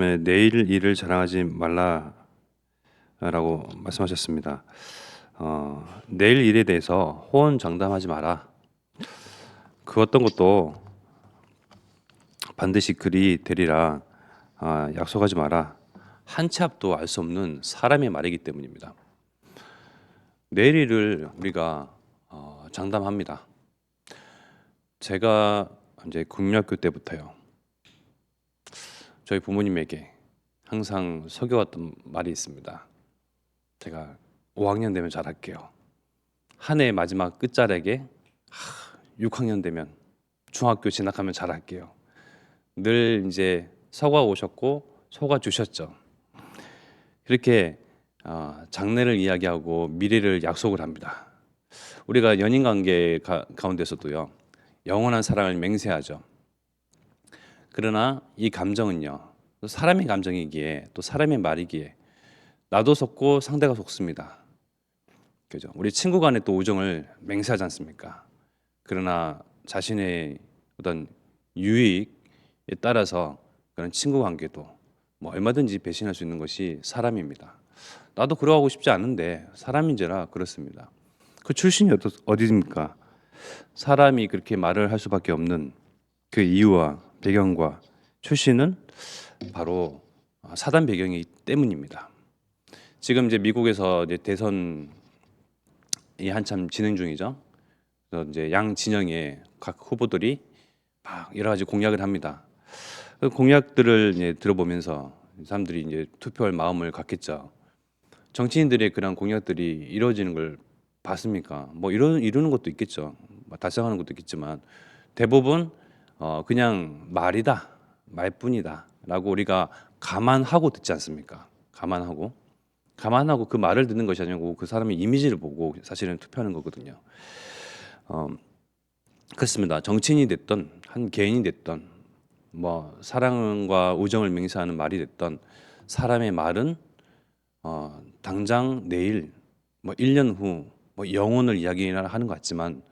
내일 일을 자랑하지 말라라고 말씀하셨습니다. 내일 일에 대해서 호언장담하지 마라. 그 어떤 것도 반드시 그리 되리라 약속하지 마라. 한 치 앞도 알 수 없는 사람의 말이기 때문입니다. 내일 일을 우리가 장담합니다. 제가 이제 국민학교 때부터요, 저희 부모님에게 항상 속여왔던 말이 있습니다. 제가 5학년 되면 잘할게요. 한 해 마지막 끝자락에 6학년 되면, 중학교 진학하면 잘할게요. 늘 이제 서과 오셨고 소가 주셨죠. 그렇게 장래를 이야기하고 미래를 약속을 합니다. 우리가 연인 관계 가운데서도요, 영원한 사랑을 맹세하죠. 그러나 이 감정은요, 또 사람의 감정이기에, 또 사람의 말이기에 나도 속고 상대가 속습니다. 그죠? 우리 친구 간에 또 우정을 맹세하지 않습니까? 그러나 자신의 어떤 유익에 따라서 그런 친구 관계도 뭐 얼마든지 배신할 수 있는 것이 사람입니다. 나도 그러하고 싶지 않은데 사람인지라 그렇습니다. 그 출신이 어디입니까? 사람이 그렇게 말을 할 수밖에 없는 그 이유와 배경과 출신은 바로 사단 배경이기 때문입니다. 지금 이제 미국에서 이제 대선이 한참 진행 중이죠. 그래서 이제 양 진영의 각 후보들이 막 여러 가지 공약을 합니다. 그 공약들을 이제 들어보면서 사람들이 이제 투표할 마음을 갖겠죠. 정치인들의 그런 공약들이 이루어지는 걸 봤습니까? 뭐 이루는 것도 있겠죠. 뭐 달성하는 것도 있겠지만 대부분 그냥 말이다, 말뿐이다라고 우리가 감안하고 듣지 않습니까? 감안하고 그 말을 듣는 것이 아니고 그 사람의 이미지를 보고 사실은 투표하는 거거든요. 어, 그렇습니다. 정치인이 됐던 한 개인이 됐던 뭐 사랑과 우정을 맹세하는 말이 됐던 사람의 말은 당장 내일 뭐 1년 후 뭐 영혼을 이야기하는 것 같지만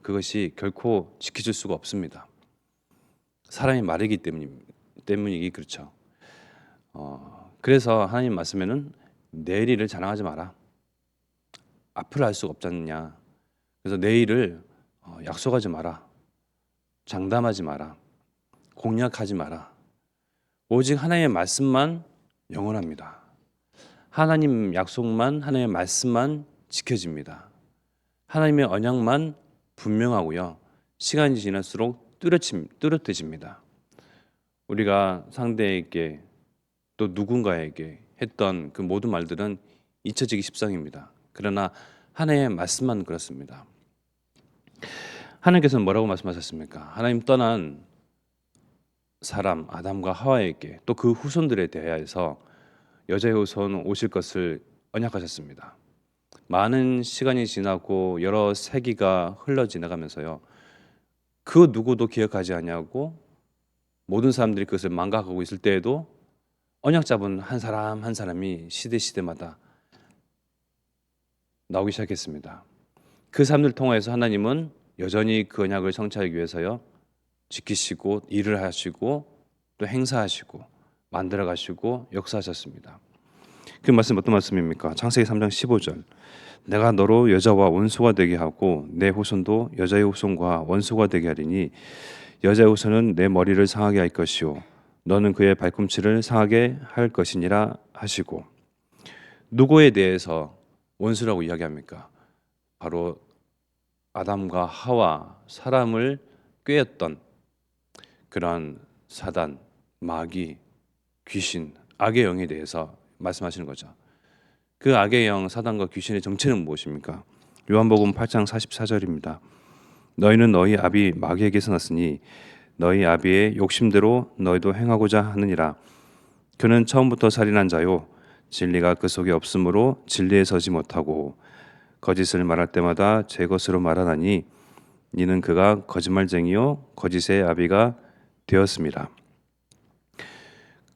그것이 결코 지켜질 수가 없습니다. 사람의 말이기 때문이기 그렇죠. 그래서 하나님 말씀에는 내일을 자랑하지 마라. 앞을 알 수가 없지 않느냐. 그래서 내일을 약속하지 마라. 장담하지 마라. 공약하지 마라. 오직 하나님의 말씀만 영원합니다. 하나님 약속만, 하나님의 말씀만 지켜집니다. 하나님의 언약만 분명하고요, 시간이 지날수록 뚜렷해집니다. 우리가 상대에게 또 누군가에게 했던 그 모든 말들은 잊혀지기 십상입니다. 그러나 하나님의 말씀만 그렇습니다. 하나님께서는 뭐라고 말씀하셨습니까? 하나님 떠난 사람 아담과 하와에게 또 그 후손들에 대하여서 여자의 후손 오실 것을 언약하셨습니다. 많은 시간이 지나고 여러 세기가 흘러 지나가면서요, 그 누구도 기억하지 아니하고 모든 사람들이 그것을 망각하고 있을 때에도 언약 잡은 한 사람 한 사람이 시대마다 나오기 시작했습니다. 그 사람들 통해서 하나님은 여전히 그 언약을 성취하기 위해서요, 지키시고 일을 하시고 또 행사하시고 만들어 가시고 역사하셨습니다. 그 말씀 어떤 말씀입니까? 창세기 3장 15절. 내가 너로 여자와 원수가 되게 하고 내 후손도 여자의 후손과 원수가 되게 하리니 여자의 후손은 내 머리를 상하게 할 것이요 너는 그의 발꿈치를 상하게 할 것이니라 하시고, 누구에 대해서 원수라고 이야기합니까? 바로 아담과 하와, 사람을 꾀었던 그러한 사단, 마귀, 귀신, 악의 영에 대해서 말씀하시는 거죠. 그 악의 영, 사단과 귀신의 정체는 무엇입니까? 요한복음 8장 44절입니다. 너희는 너희 아비 마귀에게서 났으니 너희 아비의 욕심대로 너희도 행하고자 하느니라. 그는 처음부터 살인한 자요 진리가 그 속에 없으므로 진리에 서지 못하고 거짓을 말할 때마다 제 것으로 말하나니 이는 그가 거짓말쟁이요 거짓의 아비가 되었습니다.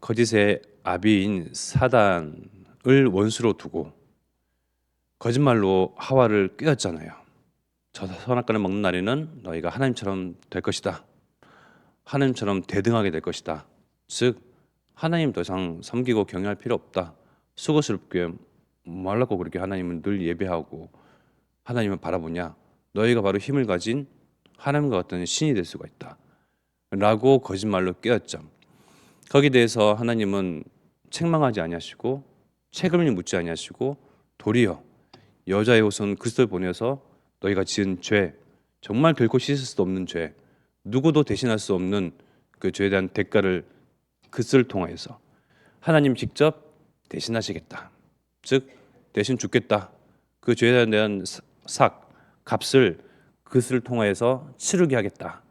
거짓의 아비인 사단을 원수로 두고 거짓말로 하와를 꾀었잖아요. 저 선악과를 먹는 날에는 너희가 하나님처럼 될 것이다. 하나님처럼 대등하게 될 것이다. 즉 하나님 더 이상 섬기고 경외할 필요 없다. 수고스럽게 말라고 그렇게 하나님은 늘 예배하고 하나님을 바라보냐? 너희가 바로 힘을 가진 하나님과 같은 신이 될 수가 있다. 라고 거짓말로 깨었죠. 거기에 대해서 하나님은 책망하지 아니하시고 책임을 묻지 아니하시고 도리어 여자의 후손 그리스도를 보내서 너희가 지은 죄, 정말 결코 씻을 수 없는 죄, 누구도 대신할 수 없는 그 죄에 대한 대가를 그리스도를 통하여서 하나님 직접 대신하시겠다. 즉 대신 죽겠다. 그 죄에 대한 값을 그리스도를 통하여서 치르게 하겠다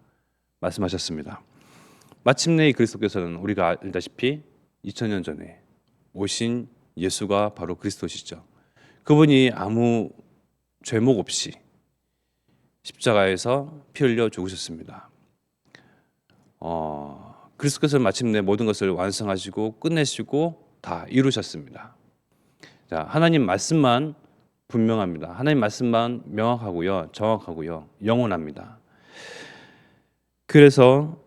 말씀하셨습니다. 마침내 이 그리스도께서는 우리가 알다시피 2000년 전에 오신 예수가 바로 그리스도시죠. 그분이 아무 죄목 없이 십자가에서 피 흘려 죽으셨습니다. 그리스도께서 마침내 모든 것을 완성하시고 끝내시고 다 이루셨습니다. 자, 하나님 말씀만 분명합니다. 하나님 말씀만 명확하고요, 정확하고요, 영원합니다. 그래서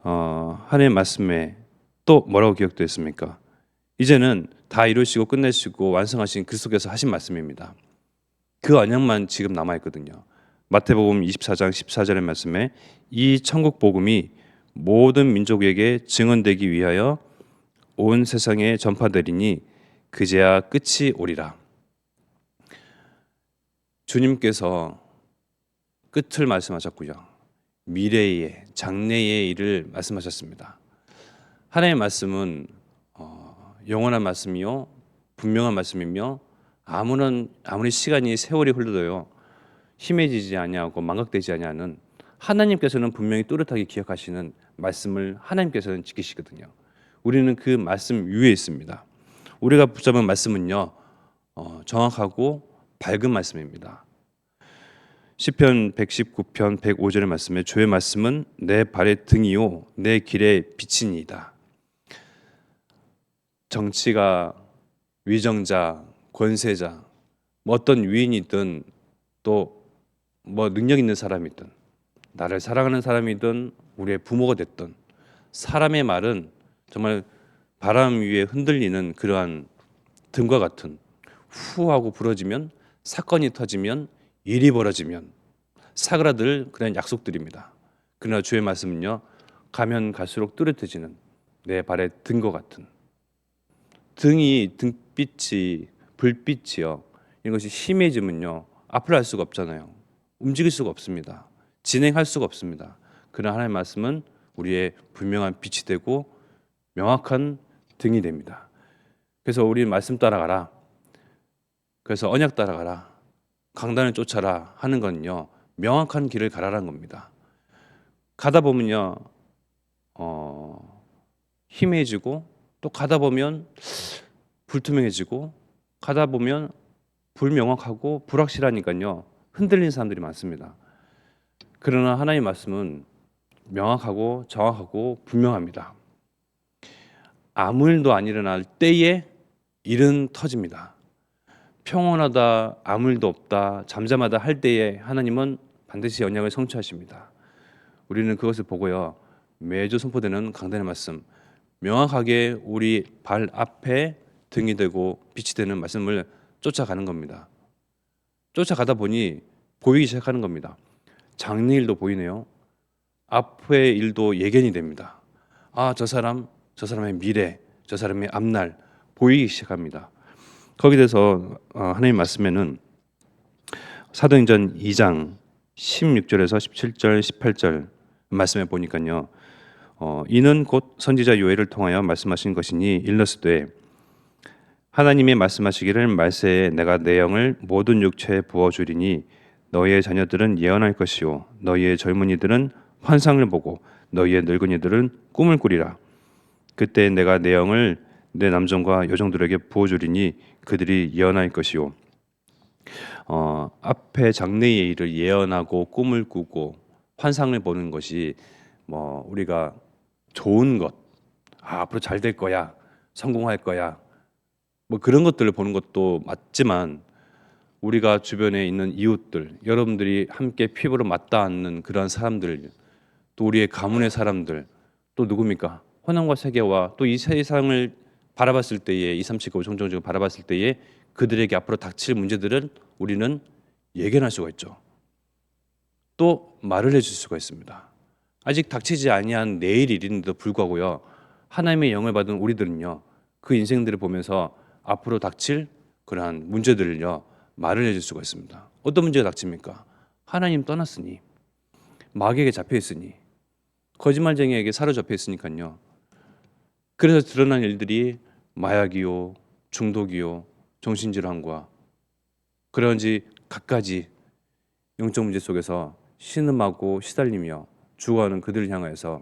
하나님 말씀에 또 뭐라고 기록되어 있습니까? 이제는 다 이루시고 끝내시고 완성하신 그리스도께서 하신 말씀입니다. 그 언약만 지금 남아 있거든요. 마태복음 24장 14절의 말씀에 이 천국 복음이 모든 민족에게 증언되기 위하여 온 세상에 전파되리니 그제야 끝이 오리라. 주님께서 끝을 말씀하셨고요. 미래의 장래의 일을 말씀하셨습니다. 하나님의 말씀은 영원한 말씀이요, 분명한 말씀이며 아무리 시간이 세월이 흘러도요 희미해지지 아니하고 망각되지 아니하는 하나님께서는 분명히 또렷하게 기억하시는 말씀을 하나님께서는 지키시거든요. 우리는 그 말씀 위에 있습니다. 우리가 붙잡은 말씀은요 정확하고 밝은 말씀입니다. 시편 119편 105절의 말씀에 주의 말씀은 내 발의 등이요 내 길의 빛이니이다. 정치가 위정자, 권세자, 어떤 위인이든 또 능력 있는 사람이든 나를 사랑하는 사람이든 우리의 부모가 됐든 사람의 말은 정말 바람 위에 흔들리는 그러한 등과 같은 후하고 부러지면 사건이 터지면 일이 벌어지면 사그라들 그런 약속들입니다. 그러나 주의 말씀은요 가면 갈수록 뚜렷해지는 내 발의 등과 같은 등이 등빛이 불빛이요 이런 것이 심해지면요 앞을 알 수가 없잖아요. 움직일 수가 없습니다. 진행할 수가 없습니다. 그러나 하나님의 말씀은 우리의 분명한 빛이 되고 명확한 등이 됩니다. 그래서 우리 말씀 따라가라. 그래서 언약 따라가라. 강단을 쫓아라 하는 건요 명확한 길을 가라라는 겁니다. 가다 보면요 희미해지고 또 가다 보면 불투명해지고 가다 보면 불명확하고 불확실하니까요 흔들리는 사람들이 많습니다. 그러나 하나님의 말씀은 명확하고 정확하고 분명합니다. 아무 일도 안 일어날 때에 일은 터집니다. 평온하다, 아무 일도 없다, 잠잠하다 할 때에 하나님은 반드시 언약을 성취하십니다. 우리는 그것을 보고요 매주 선포되는 강단의 말씀 명확하게 우리 발 앞에 등이 되고 빛이 되는 말씀을 쫓아가는 겁니다. 쫓아가다 보니 보이기 시작하는 겁니다. 장래일도 보이네요. 앞의 일도 예견이 됩니다. 저 사람의 미래, 저 사람의 앞날 보이기 시작합니다. 거기에 대해서 하나님 말씀에는 사도행전 2장 16절에서 17절, 18절 말씀에 보니까요. 이는 곧 선지자 요엘을 통하여 말씀하신 것이니 일러스되 하나님이 말씀하시기를 말세에 내가 내 영을 모든 육체에 부어주리니 너희의 자녀들은 예언할 것이요 너희의 젊은이들은 환상을 보고 너희의 늙은이들은 꿈을 꾸리라. 그때 내가 내 영을 내 남종과 여종들에게 부어주리니 그들이 예언할 것이요. 앞에 장래의 일을 예언하고 꿈을 꾸고 환상을 보는 것이 우리가 좋은 것, 앞으로 잘 될 거야, 성공할 거야, 그런 것들을 보는 것도 맞지만 우리가 주변에 있는 이웃들, 여러분들이 함께 피부로 맞닿는 그런 사람들, 또 우리의 가문의 사람들, 또 누굽니까? 호남과 세계와 또 이 세상을 바라봤을 때에 237가 오청정정을 바라봤을 때에 그들에게 앞으로 닥칠 문제들을 우리는 예견할 수가 있죠. 또 말을 해줄 수가 있습니다. 아직 닥치지 아니한 내일 일인데도 불구하고요. 하나님의 영을 받은 우리들은요. 그 인생들을 보면서 앞으로 닥칠 그러한 문제들을요. 말을 해줄 수가 있습니다. 어떤 문제가 닥칩니까? 하나님 떠났으니, 마귀에게 잡혀 있으니, 거짓말쟁이에게 사로잡혀 있으니까요. 그래서 드러난 일들이 마약이요, 중독이요, 정신질환과 그런지 갖가지 영적 문제 속에서 신음하고 시달리며 죽어가는 그들을 향해서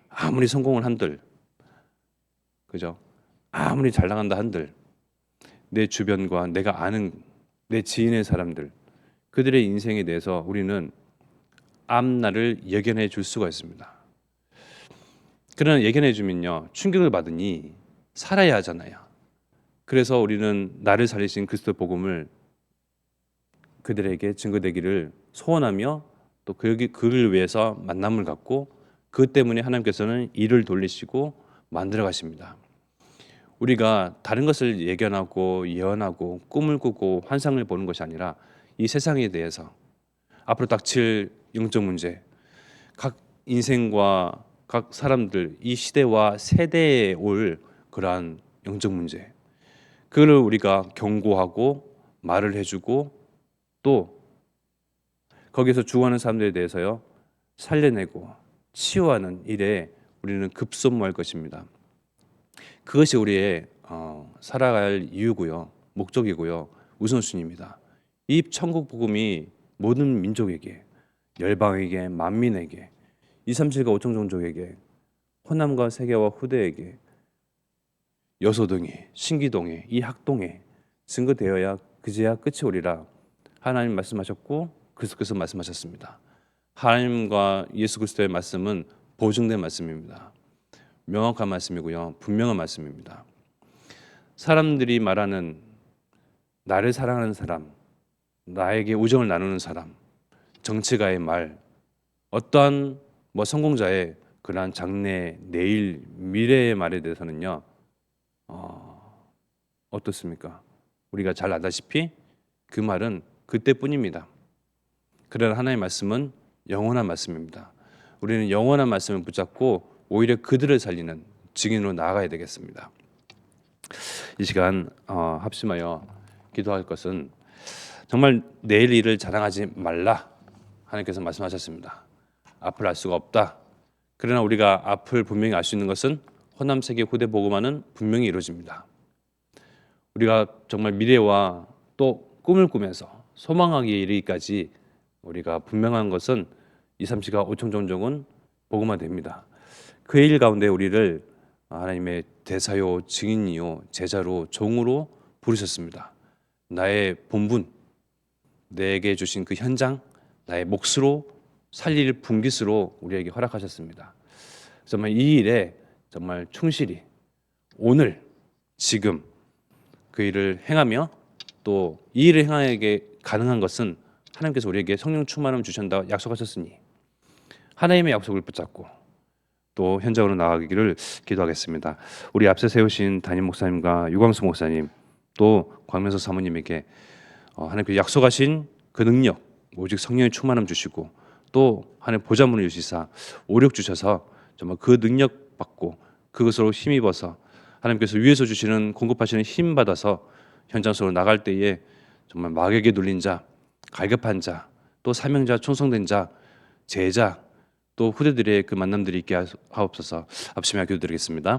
아무리 성공을 한들, 그죠? 아무리 잘 나간다 한들 내 주변과 내가 아는 내 지인의 사람들, 그들의 인생에 대해서 우리는 앞날을 예견해 줄 수가 있습니다. 그러나 예견해 주면요, 충격을 받으니 살아야 하잖아요. 그래서 우리는 나를 살리신 그리스도 복음을 그들에게 증거되기를 소원하며 또 그를 위해서 만남을 갖고 그 때문에 하나님께서는 일을 돌리시고 만들어 가십니다. 우리가 다른 것을 예견하고 예언하고 꿈을 꾸고 환상을 보는 것이 아니라 이 세상에 대해서 앞으로 닥칠 영적 문제, 각 인생과 각 사람들, 이 시대와 세대에 올 그러한 영적 문제, 그걸 우리가 경고하고 말을 해주고 또 거기서 죽어가는 사람들에 대해서요 살려내고 치유하는 일에 우리는 급선무할 것입니다. 그것이 우리의 살아갈 이유고요, 목적이고요, 우선순위입니다. 이 천국 복음이 모든 민족에게, 열방에게, 만민에게, 237과 5천 종족에게, 호남과 세계와 후대에게, 여소동에, 신기동에, 이 학동에 증거되어야 그제야 끝이 오리라 하나님 말씀하셨고 그리스도께서 말씀하셨습니다. 하나님과 예수 그리스도의 말씀은 보증된 말씀입니다. 명확한 말씀이고요, 분명한 말씀입니다. 사람들이 말하는 나를 사랑하는 사람, 나에게 우정을 나누는 사람, 정치가의 말, 어떠한 성공자의 그러한 장래, 내일, 미래의 말에 대해서는요, 어떻습니까? 우리가 잘 알다시피 그 말은 그때뿐입니다. 그러나 하나님의 말씀은 영원한 말씀입니다. 우리는 영원한 말씀을 붙잡고 오히려 그들을 살리는 증인으로 나아가야 되겠습니다. 이 시간 합심하여 기도할 것은 정말 내일 일을 자랑하지 말라 하나님께서 말씀하셨습니다. 앞을 알 수가 없다. 그러나 우리가 앞을 분명히 알 수 있는 것은 호남 세계 후대 복음화는 분명히 이루어집니다. 우리가 정말 미래와 또 꿈을 꾸면서 소망하기에 이르기까지 우리가 분명한 것은 237과 5천 종족은 복음화됩니다. 그 일 가운데 우리를 하나님의 대사요, 증인이요, 제자로, 종으로 부르셨습니다. 나의 본분, 내게 주신 그 현장, 나의 몫으로 살릴 분깃으로 우리에게 허락하셨습니다. 정말 이 일에 정말 충실히 오늘, 지금 그 일을 행하며 또 이 일을 행하게 가능한 것은 하나님께서 우리에게 성령 충만함을 주신다 약속하셨으니 하나님의 약속을 붙잡고 또 현장으로 나아가기를 기도하겠습니다. 우리 앞서 세우신 담임 목사님과 유광수 목사님 또 광명서 사모님에게 하나님께서 약속하신 그 능력 오직 성령의 충만함 주시고 또 하나님 보좌문을 주시사 오력 주셔서 정말 그 능력 받고 그것으로 힘입어서 하나님께서 위에서 주시는 공급하시는 힘 받아서 현장 속으로 나갈 때에 정말 마귀에게 눌린 자, 갈급한 자, 또 사명자, 충성된 자, 제자, 또 후대들의 그 만남들이 있게 하옵소서. 합심하여 기도드리겠습니다.